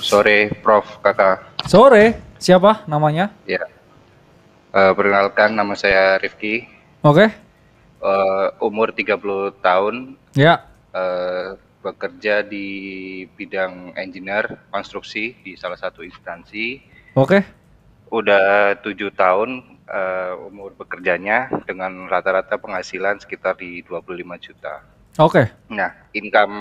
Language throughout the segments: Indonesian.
Sore, Prof. Kakak. Sore, siapa namanya? Ya, perkenalkan nama saya Rifki. Oke, Umur 30 tahun, ya, bekerja di bidang engineer konstruksi di salah satu instansi. oke, Udah 7 tahun umur bekerjanya dengan rata-rata penghasilan sekitar di 25 juta. oke, Nah, income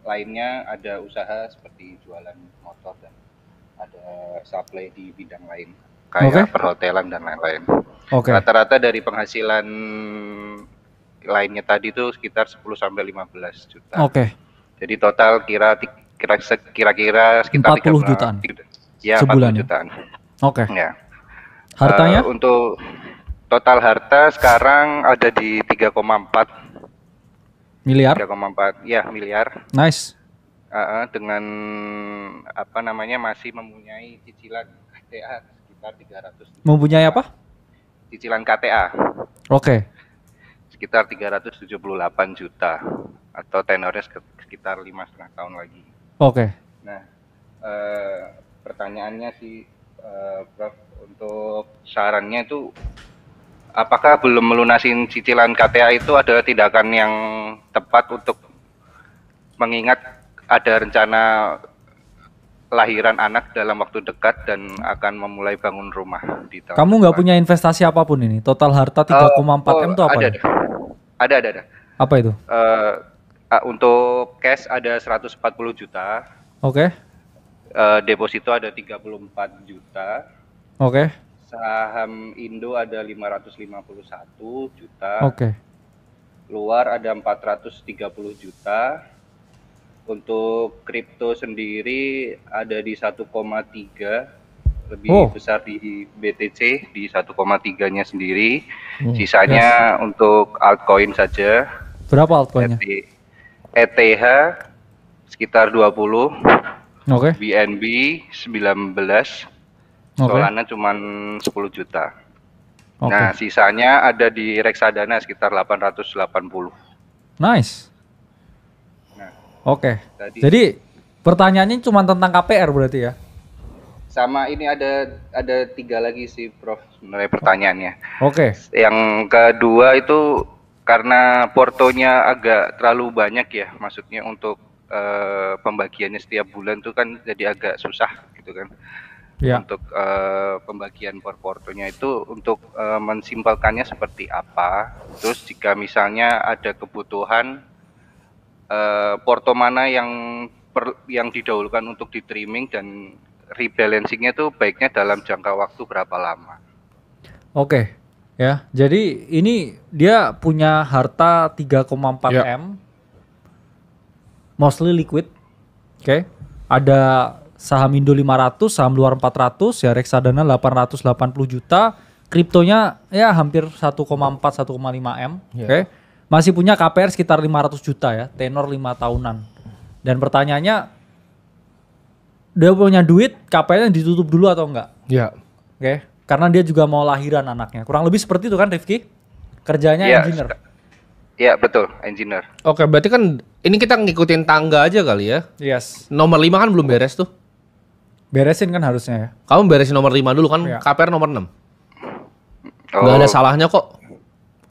lainnya ada usaha seperti jualan motor dan ada supply di bidang lain kayak oke, perhotelan dan lain-lain. oke, Rata-rata dari penghasilan lainnya tadi itu sekitar 10 sampai 15 juta. oke. Jadi total kira-kira sekitar 40 jutaan ya, 40 sebulan ya? jutaan. Oke. Ya. Hartanya? Untuk total harta sekarang ada di 3,4 Miliar? 3,4 ya miliar. Nice. Dengan apa namanya masih mempunyai cicilan KTA sekitar 300 Mempunyai apa? cicilan KTA Oke, sekitar 378 juta atau tenornya sekitar 5,5 tahun lagi. oke. Nah, pertanyaannya sih, Prof, untuk sarannya itu apakah belum melunasin cicilan KTA itu adalah tindakan yang tepat untuk mengingat ada rencana lahiran anak dalam waktu dekat dan akan memulai bangun rumah di tahun Kamu nggak depan. punya investasi apapun ini? Total harta 3,4 M itu apa? Ada, nih? ada. Apa itu? Untuk cash ada 140 juta, Oke, deposito ada 34 juta, oke, saham Indo ada 551 juta, oke. luar ada 430 juta. Untuk kripto sendiri ada di 1,3, lebih besar di BTC di 1,3-nya sendiri. Sisanya untuk altcoin saja. Berapa altcoinnya? ETH sekitar 20, Oke, BNB 19, Solana cuma 10 juta. oke. Nah, sisanya ada di reksadana sekitar 880. Nice. Nah, Oke. Jadi pertanyaannya cuma tentang KPR berarti ya? sama ini ada 3 lagi sih, Prof, sebenarnya pertanyaannya. Oke. Yang kedua itu karena portonya agak terlalu banyak ya, maksudnya untuk pembagiannya setiap bulan tuh kan jadi agak susah gitu kan. Ya. Untuk pembagian portonya itu untuk mensimpelkannya seperti apa? Terus jika misalnya ada kebutuhan porto mana yang didahulukan untuk di trimming dan rebalancingnya tuh baiknya dalam jangka waktu berapa lama? Oke, ya. Jadi ini dia punya harta 3,4 M, mostly liquid. Oke. Ada saham Indo 500, saham luar 400, ya reksadana 880 juta, kriptonya ya hampir 1,4 1,5 M. Oke. Masih punya KPR sekitar 500 juta ya, tenor 5 tahunan. Dan pertanyaannya, dia punya duit, KPR-nya ditutup dulu atau enggak? Ya. Oke, karena dia juga mau lahiran anaknya. Kurang lebih seperti itu kan, Rifki? Kerjanya engineer. Iya, betul, engineer. Oke, berarti kan ini kita ngikutin tangga aja kali ya. Yes. Nomor 5 kan belum beres tuh. Beresin kan harusnya ya. Kamu beresin nomor 5 dulu kan, Iya. KPR nomor 6. Gak ada salahnya kok.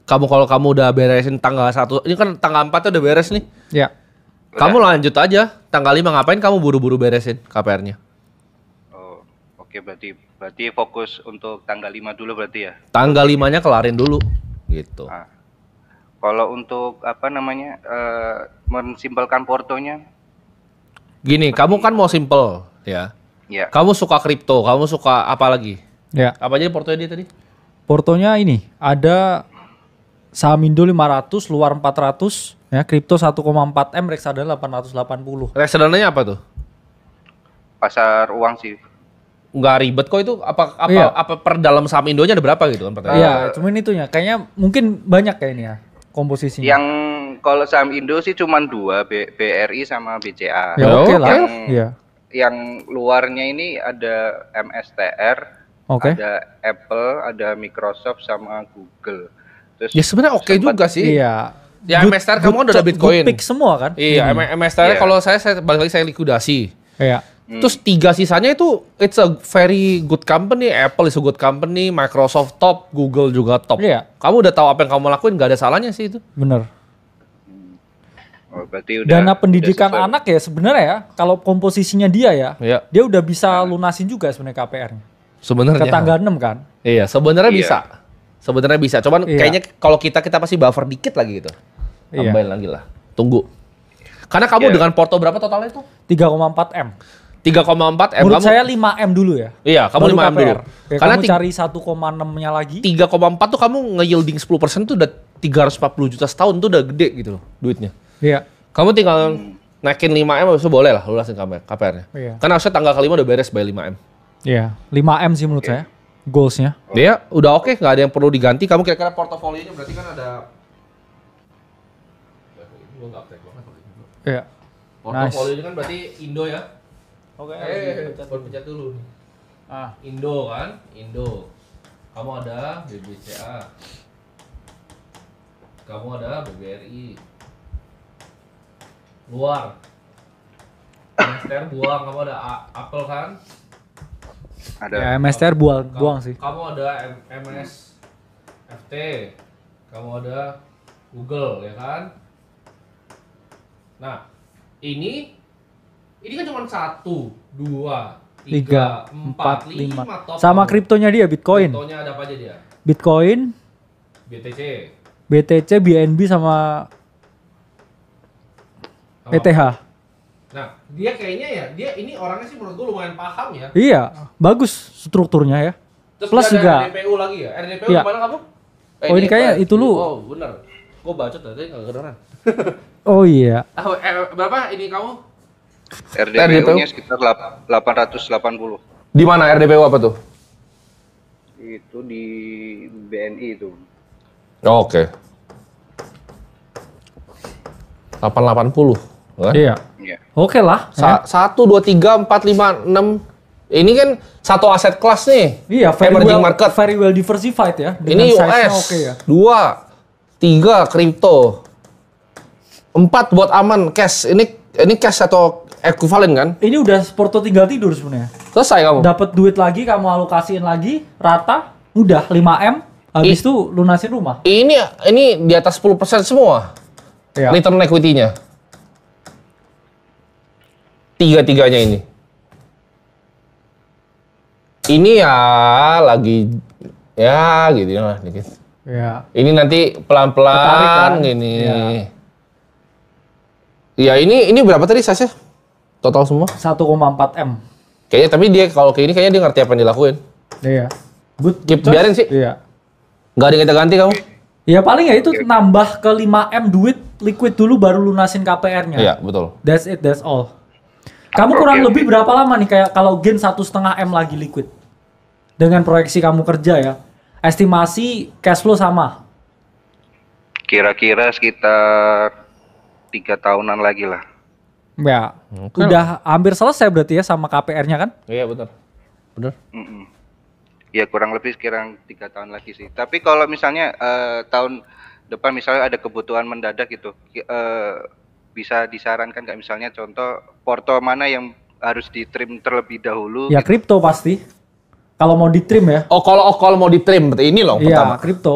Kalau kamu udah beresin tanggal 1, ini kan tanggal 4 udah beres nih. Ya. Kamu lanjut aja. Tanggal 5 ngapain kamu buru-buru beresin KPR-nya? Oh, oke, berarti fokus untuk tanggal 5 dulu berarti ya. Tanggal 5-nya kelarin dulu gitu. Kalau untuk apa namanya mensimpelkan portonya? Gini, kamu kan mau simple ya. Ya. Kamu suka kripto, kamu suka apa lagi? Ya. Apa aja portonya dia tadi? Portonya ini ada saham Indo 500, luar 400, ya, kripto 1,4 M, reksadana 880. Reksadananya apa tuh? Pasar uang sih. Nggak ribet kok itu. Apa Iya. apa per dalam saham Indonya ada berapa gitu kan pertanyaan? Iya, cuman itunya kayaknya mungkin banyak kayak ini ya komposisinya. Yang kalau saham Indo sih cuma 2, BRI sama BCA. Ya oke lah. Yang, Iya. yang luarnya ini ada MSTR, Oke. ada Apple, ada Microsoft sama Google. Terus Ya sebenarnya oke juga sih. Iya. Ya MSTR kamu kan udah ada Bitcoin. Good pick semua kan? Iya, Ini. MSTR Iya. kalau saya balik lagi saya likuidasi. Iya. Terus 3 sisanya itu it's a very good company. Apple is a good company, Microsoft top, Google juga top. Iya. Kamu udah tahu apa yang kamu lakuin, nggak ada salahnya sih itu. Bener. Oh, berarti udah, Dana pendidikan sesuai. anak ya sebenarnya ya, kalau komposisinya dia ya, Iya. dia udah bisa lunasin juga sebenarnya KPR-nya. Sebenarnya. Ke tangga 6 kan? Iya, sebenarnya Iya. bisa. Sebenarnya bisa. Cuman Iya. kayaknya kalau kita pasti buffer dikit lagi gitu. Iya. Tambahin lagi lah. Tunggu. Karena kamu Iya. dengan porto berapa totalnya itu? 3,4 M. 3,4 M. Menurut Kamu, saya 5 M dulu ya. iya, kamu Baru 5 M dulu. KPR. Ya, Karena kamu cari 1,6-nya lagi. 3,4 tuh kamu nge-yielding 10% tuh udah 340 juta setahun tuh udah gede gitu loh duitnya. Iya. Kamu tinggal naikin 5 M habis itu boleh lah lunasin KPR-nya. Iya. Karena harusnya tanggal kelima udah beres bayar 5 M. Iya, 5 M sih menurut saya. Goals-nya. Dia udah oke, nggak ada yang perlu diganti. Kamu kira-kira portofolionya berarti kan ada. Gua nggak update banget. Iya. Portofolio ini kan berarti Indo ya. Oke. Baru pencet dulu nih. Ah, Indo kan, Indo. Kamu ada BBCA. Kamu ada BBRI. Luar. MSTR buang, kamu ada Apple kan? Ada. ya MSTR buang sih. Kamu ada MS FT. Kamu ada Google ya kan? Nah, ini kan cuma 1, 2, 3, 4, 5 top. Sama kriptonya dia Bitcoin. Kriptonya ada apa aja dia? Bitcoin, BTC. BTC, BNB sama Sama ETH. Nah, dia kayaknya ya, dia ini orangnya sih menurut gue lumayan paham ya. Iya, bagus strukturnya ya. Terus Plus dia juga. ada RDPU lagi ya? RDPU Iya. gimana kamu? Oh, ini kayaknya itu lu. Oh, bener. Gue bacot tadi nggak kedengeran. Oh iya. Berapa ini kamu? RDPU-nya sekitar 880. Di mana RDPU apa tuh? Itu di BNI itu. Oke. 880. Kan? Iya. Iya. Oke lah. Ya. 1, 2, 3, 4, 5, 6. Ini kan satu aset kelas nih. Iya, Emerging market. very well diversified ya. Dengan Ini size-nya US. oke ya. 2, 3 kripto. 4 buat aman cash. Ini cash atau ekuivalen kan? Ini udah Porto tinggal tidur sebenarnya. Selesai kamu. Dapat duit lagi, kamu alokasiin lagi, rata, udah 5 M. Habis itu lunasin rumah. Ini di atas 10% semua. Iya. Return equity-nya. Tiga-tiganya ini. Ini ya lagi ya gitu lah dikit. Iya. Ini nanti Ketarik pelan-pelan kan? gini. Iya. Ya ini berapa tadi size-nya? Total semua? 1,4 M. Kayaknya tapi dia kalau kayak ini kayaknya dia ngerti apa yang dilakuin. Iya. Good. Keep, choice. biarin sih. Iya. Nggak ada yang kita ganti kamu? Ya paling ya itu nambah ke 5 M duit liquid dulu baru lunasin KPR-nya. Iya, betul. That's it, that's all. Kamu kurang lebih berapa lama nih kayak kalau gain 1,5 M lagi liquid? Dengan proyeksi kamu kerja ya. Estimasi cash flow sama. Kira-kira sekitar 3 tahunan lagi lah. Ya. Oke. Udah hampir selesai berarti ya sama KPR-nya kan? Iya, betul. Bener. Ya kurang lebih sekarang 3 tahun lagi sih. Tapi kalau misalnya tahun depan misalnya ada kebutuhan mendadak gitu, bisa disarankan nggak misalnya contoh porto mana yang harus di-trim terlebih dahulu? Ya kripto pasti. Kalau mau di-trim ya. Oh, kalau mau di-trim berarti ini loh Iya, pertama. kripto.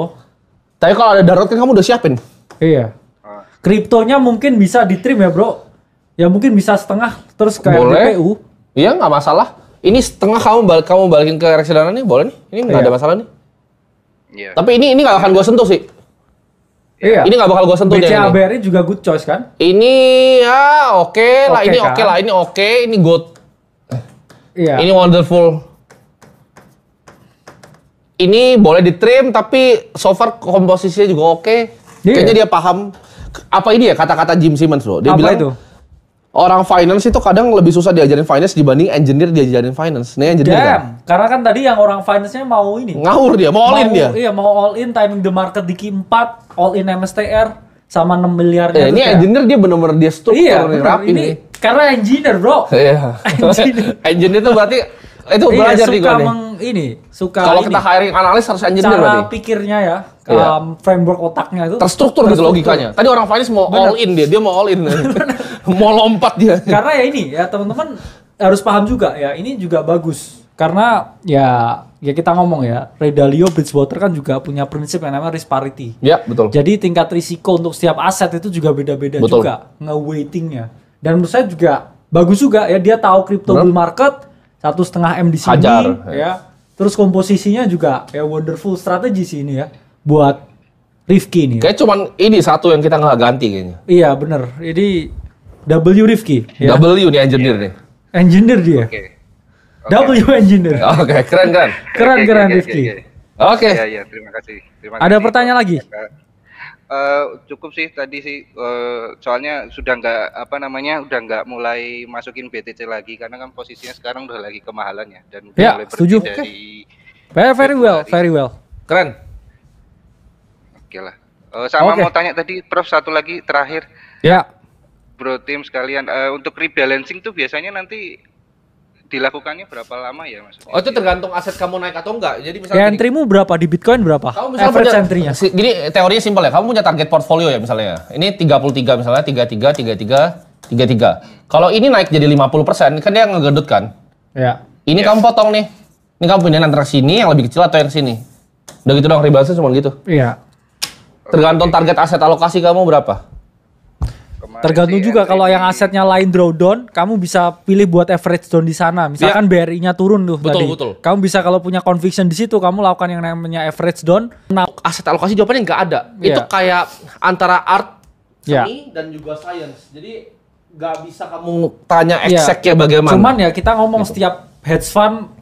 Tapi kalau ada darurat kan kamu udah siapin. Iya. Kriptonya mungkin bisa di-trim ya, Bro. Ya mungkin bisa setengah terus ke Boleh. RDPU. Iya, nggak masalah. Ini setengah kamu balikin ke reksadana nih, boleh nih. Ini nggak Iya. ada masalah nih. Iya. Tapi ini nggak akan gue sentuh sih. Iya. Ini nggak bakal gue sentuh BCA yang ini. BRI juga good choice kan? Ini ya oke lah, Oke ini kan? oke lah, ini oke, ini good. Iya. Ini wonderful. Ini boleh di-trim tapi so far komposisinya juga oke. Iya. Kayaknya dia paham apa ini ya kata-kata Jim Simmons loh. Dia Apa bilang itu? orang finance itu kadang lebih susah diajarin finance dibanding engineer diajarin finance. Nih engineer kan? Damn. Karena kan tadi yang orang finance-nya mau ini. Ngawur dia, mau all in dia. Iya, mau all in timing the market di Q4, all in MSTR sama 6 miliarnya. Ini itu kayak- engineer dia bener-bener dia struktur Iya, nih, bener. rapi Ini nih. karena engineer, Bro. Iya. Engineer. Engineer itu berarti itu belajar nih suka gue nih. suka Kalau ini. kita hiring analis harus engineer Cara berarti. pikirnya ya, Iya. framework otaknya itu Terstruktur gitu logikanya. Tadi orang finance mau all in dia mau all in. Mau lompat dia. Karena ya ini ya teman-teman harus paham juga ya, ini juga bagus karena ya kita ngomong ya, Ray Dalio, Bridgewater kan juga punya prinsip yang namanya risk parity. Ya, betul. Jadi tingkat risiko untuk setiap aset itu juga beda-beda juga nge-weightingnya. Dan menurut saya juga bagus juga ya, dia tahu crypto bull market 1,5 M di sini. Hajar, ya. Terus komposisinya juga ya wonderful strategi sih ini ya buat Rifki ini. Kayak cuman ini satu yang kita nggak ganti kayaknya. Iya bener, ini W Rifki. Ya. W nih engineer nih. Engineer dia. Oke. W engineer. Oke, keren. Keren Rifki. Oke. Ya, terima kasih. Ada pertanyaan lagi? Cukup sih tadi sih, soalnya sudah nggak mulai masukin BTC lagi karena kan posisinya sekarang udah lagi kemahalan ya, dan udah Ya, mulai setuju. dari Very well. Keren. Oke lah. Sama Oke. mau tanya tadi Prof, satu lagi terakhir, Ya. bro tim sekalian, untuk rebalancing tuh biasanya nanti dilakukannya berapa lama ya maksudnya? Oh, itu tergantung aset kamu naik atau enggak. Jadi Ya misalnya gini, entry-mu berapa di Bitcoin berapa? kamu misalnya Average punya, entry-nya. gini teorinya simpel ya. Kamu punya target portfolio ya misalnya. Ini 33 misalnya 33. Kalau ini naik jadi 50%, kan dia ngegedut kan? Ya. Ini kamu potong nih. Ini kamu pindahin antara sini yang lebih kecil atau yang sini. Udah gitu dong, rebalancing cuma gitu. Iya. Tergantung target aset alokasi kamu berapa. Kemarin Tergantung sih juga entry kalau di- yang asetnya lain drawdown, kamu bisa pilih buat average down di sana. Misalkan BRI-nya turun tuh Betul, tadi. betul. Kamu bisa kalau punya conviction di situ, kamu lakukan yang namanya average down. Nah, Aset alokasi jawabannya nggak ada. Iya. Itu kayak antara art, Iya. seni, dan juga science. Jadi nggak bisa kamu tanya Iya. exactnya bagaimana. Cuman ya kita ngomong setiap hedge fund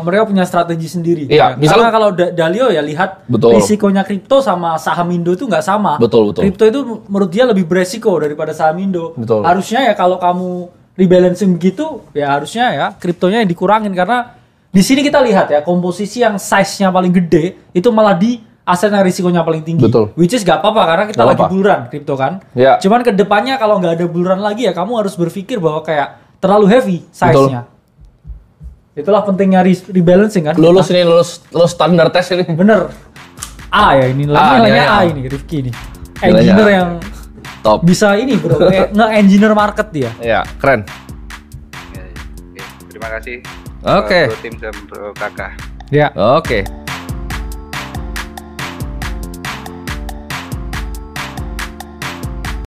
mereka punya strategi sendiri. Iya, ya. misalnya- Karena kalau Dalio ya lihat Betul. risikonya kripto sama saham Indo itu nggak sama. Betul. Kripto itu menurut dia lebih beresiko daripada saham Indo. Betul. Harusnya ya kalau kamu rebalancing begitu, ya harusnya ya kriptonya yang dikurangin karena di sini kita lihat ya komposisi yang size-nya paling gede itu malah di aset yang risikonya paling tinggi. Betul. Which is gak apa-apa karena kita Gak lagi apa-apa. bull run kripto kan. Ya. Cuman ke depannya kalau nggak ada bull run lagi ya kamu harus berpikir bahwa kayak terlalu heavy size-nya. Itulah pentingnya rebalancing kan. lulus standar tes ini. Bener. A ya ini nilainya nilainya A A. ini Rifki ini. Nilainya Engineer A. yang Top. bisa ini bro, nge-engineer market dia. Ya, keren. Ya, terima kasih. Oke. Bro tim dan bro kakak. Ya. Oke.